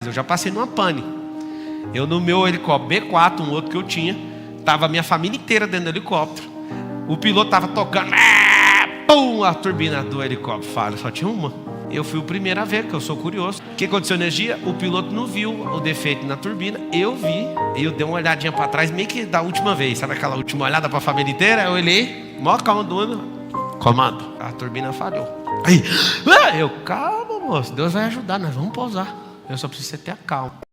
Eu já passei numa pane. Eu no meu helicóptero B4, um outro que eu tinha, tava a minha família inteira dentro do helicóptero. O piloto tava tocando, pum, a turbina do helicóptero falha, só tinha uma. Eu fui o primeiro a ver, porque eu sou curioso. O que aconteceu energia? O piloto não viu o defeito na turbina. Eu vi, e eu dei uma olhadinha para trás, meio que da última vez. Sabe aquela última olhada para a família inteira? Eu olhei, mó calma do ano. Comando, a turbina falhou. Aí, eu, calma moço, Deus vai ajudar, nós vamos pousar. Eu só preciso ter a calma.